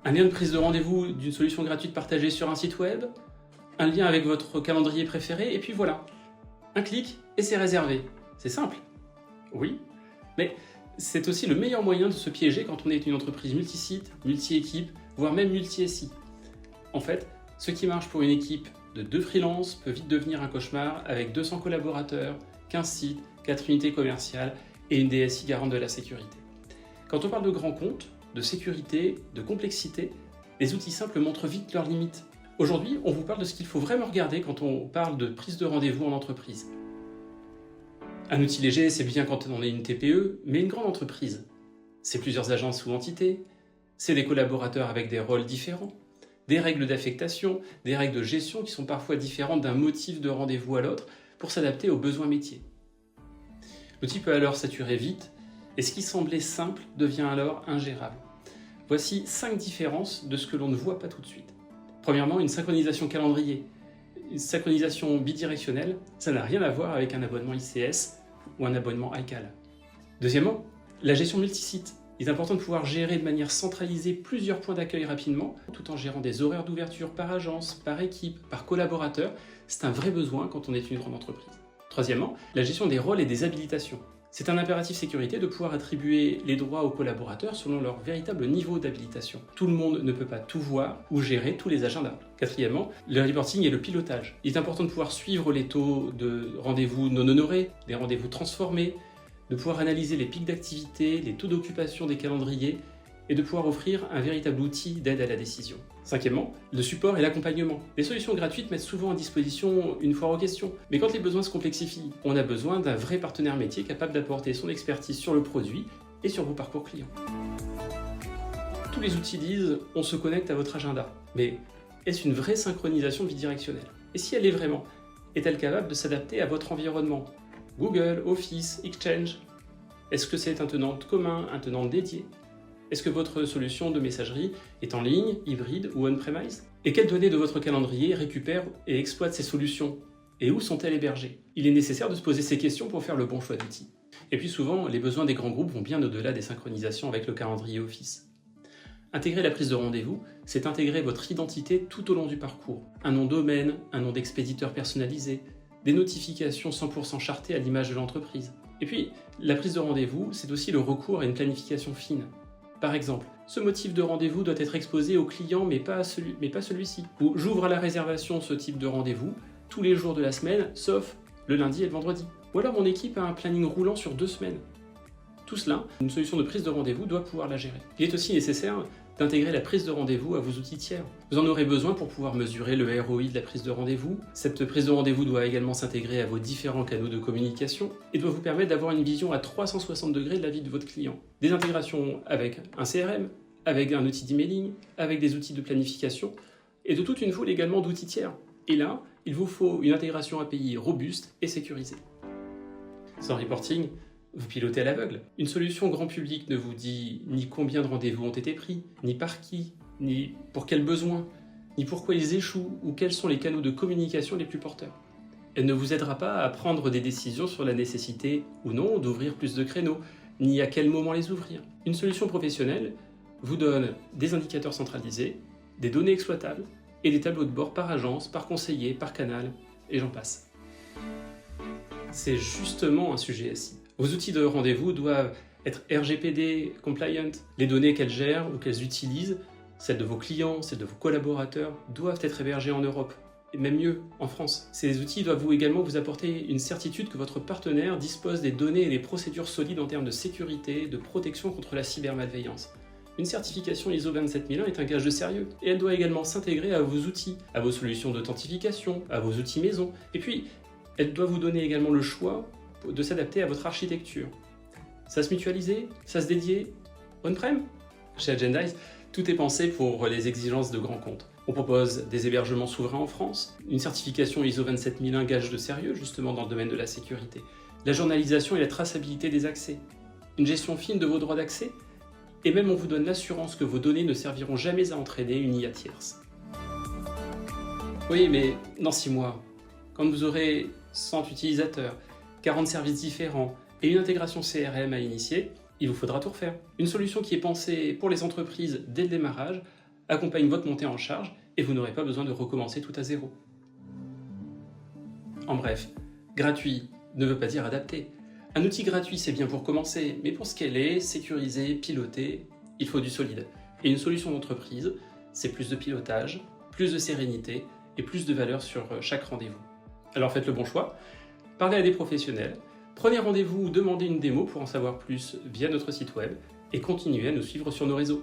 Un lien de prise de rendez-vous d'une solution gratuite partagée sur un site web, un lien avec votre calendrier préféré, et puis voilà. Un clic et c'est réservé. C'est simple. Oui, mais c'est aussi le meilleur moyen de se piéger quand on est une entreprise multi-site, multi-équipe, voire même multi-SI. En fait, ce qui marche pour une équipe de 2 freelances peut vite devenir un cauchemar avec 200 collaborateurs, 15 sites, 4 unités commerciales et une DSI garante de la sécurité. Quand on parle de grands comptes, de sécurité, de complexité, les outils simples montrent vite leurs limites. Aujourd'hui, on vous parle de ce qu'il faut vraiment regarder quand on parle de prise de rendez-vous en entreprise. Un outil léger, c'est bien quand on est une TPE, mais une grande entreprise, c'est plusieurs agences ou entités, c'est des collaborateurs avec des rôles différents, des règles d'affectation, des règles de gestion qui sont parfois différentes d'un motif de rendez-vous à l'autre pour s'adapter aux besoins métiers. L'outil peut alors saturer vite, et ce qui semblait simple devient alors ingérable. Voici 5 différences de ce que l'on ne voit pas tout de suite. Premièrement, une synchronisation calendrier. Une synchronisation bidirectionnelle, ça n'a rien à voir avec un abonnement ICS ou un abonnement iCal. Deuxièmement, la gestion multisite. Il est important de pouvoir gérer de manière centralisée plusieurs points d'accueil rapidement, tout en gérant des horaires d'ouverture par agence, par équipe, par collaborateur. C'est un vrai besoin quand on est une grande entreprise. Troisièmement, la gestion des rôles et des habilitations. C'est un impératif sécurité de pouvoir attribuer les droits aux collaborateurs selon leur véritable niveau d'habilitation. Tout le monde ne peut pas tout voir ou gérer tous les agendas. Quatrièmement, le reporting et le pilotage. Il est important de pouvoir suivre les taux de rendez-vous non honorés, des rendez-vous transformés, de pouvoir analyser les pics d'activité, les taux d'occupation des calendriers et de pouvoir offrir un véritable outil d'aide à la décision. Cinquièmement, le support et l'accompagnement. Les solutions gratuites mettent souvent à disposition une foire aux questions, mais quand les besoins se complexifient, on a besoin d'un vrai partenaire métier capable d'apporter son expertise sur le produit et sur vos parcours clients. Tous les outils disent « on se connecte à votre agenda », mais est-ce une vraie synchronisation bidirectionnelle? Et si elle est vraiment, est-elle capable de s'adapter à votre environnement? Google, Office, Exchange? Est-ce que c'est un tenant commun, un tenant dédié? Est-ce que votre solution de messagerie est en ligne, hybride ou on-premise? Et quelles données de votre calendrier récupèrent et exploitent ces solutions? Et où sont-elles hébergées? Il est nécessaire de se poser ces questions pour faire le bon choix d'outils. Et puis souvent, les besoins des grands groupes vont bien au-delà des synchronisations avec le calendrier Office. Intégrer la prise de rendez-vous, c'est intégrer votre identité tout au long du parcours. Un nom domaine, un nom d'expéditeur personnalisé, des notifications 100% chartées à l'image de l'entreprise. Et puis, la prise de rendez-vous, c'est aussi le recours à une planification fine. Par exemple, ce motif de rendez-vous doit être exposé au client mais pas celui-ci. Ou j'ouvre à la réservation ce type de rendez-vous tous les jours de la semaine, sauf le lundi et le vendredi. Ou alors mon équipe a un planning roulant sur 2 semaines. Tout cela, une solution de prise de rendez-vous doit pouvoir la gérer. Il est aussi nécessaire d'intégrer la prise de rendez-vous à vos outils tiers. Vous en aurez besoin pour pouvoir mesurer le ROI de la prise de rendez-vous. Cette prise de rendez-vous doit également s'intégrer à vos différents canaux de communication et doit vous permettre d'avoir une vision à 360 degrés de la vie de votre client. Des intégrations avec un CRM, avec un outil d'emailing, avec des outils de planification et de toute une foule également d'outils tiers. Et là, il vous faut une intégration API robuste et sécurisée. Sans reporting, vous pilotez à l'aveugle. Une solution grand public ne vous dit ni combien de rendez-vous ont été pris, ni par qui, ni pour quels besoins, ni pourquoi ils échouent ou quels sont les canaux de communication les plus porteurs. Elle ne vous aidera pas à prendre des décisions sur la nécessité ou non d'ouvrir plus de créneaux, ni à quel moment les ouvrir. Une solution professionnelle vous donne des indicateurs centralisés, des données exploitables et des tableaux de bord par agence, par conseiller, par canal, et j'en passe. C'est justement un sujet SI. Vos outils de rendez-vous doivent être RGPD compliant. Les données qu'elles gèrent ou qu'elles utilisent, celles de vos clients, celles de vos collaborateurs, doivent être hébergées en Europe. Et même mieux, en France. Ces outils doivent également vous apporter une certitude que votre partenaire dispose des données et des procédures solides en termes de sécurité, de protection contre la cybermalveillance. Une certification ISO 27001 est un gage de sérieux, et elle doit également s'intégrer à vos outils, à vos solutions d'authentification, à vos outils maison. Et puis, elle doit vous donner également le choix de s'adapter à votre architecture. Ça se mutualiser, ça se dédier, on-prem? Chez Agendize, tout est pensé pour les exigences de grands comptes. On propose des hébergements souverains en France, une certification ISO 27001 gage de sérieux justement dans le domaine de la sécurité, la journalisation et la traçabilité des accès, une gestion fine de vos droits d'accès, et même on vous donne l'assurance que vos données ne serviront jamais à entraîner une IA tierce. Oui, mais dans 6 mois, quand vous aurez 100 utilisateurs, 40 services différents et une intégration CRM à initier, il vous faudra tout refaire. Une solution qui est pensée pour les entreprises dès le démarrage accompagne votre montée en charge et vous n'aurez pas besoin de recommencer tout à zéro. En bref, gratuit ne veut pas dire adapté. Un outil gratuit, c'est bien pour commencer, mais pour scaler, sécuriser, piloter, il faut du solide. Et une solution d'entreprise, c'est plus de pilotage, plus de sérénité et plus de valeur sur chaque rendez-vous. Alors faites le bon choix, parlez à des professionnels, prenez rendez-vous ou demandez une démo pour en savoir plus via notre site web et continuez à nous suivre sur nos réseaux.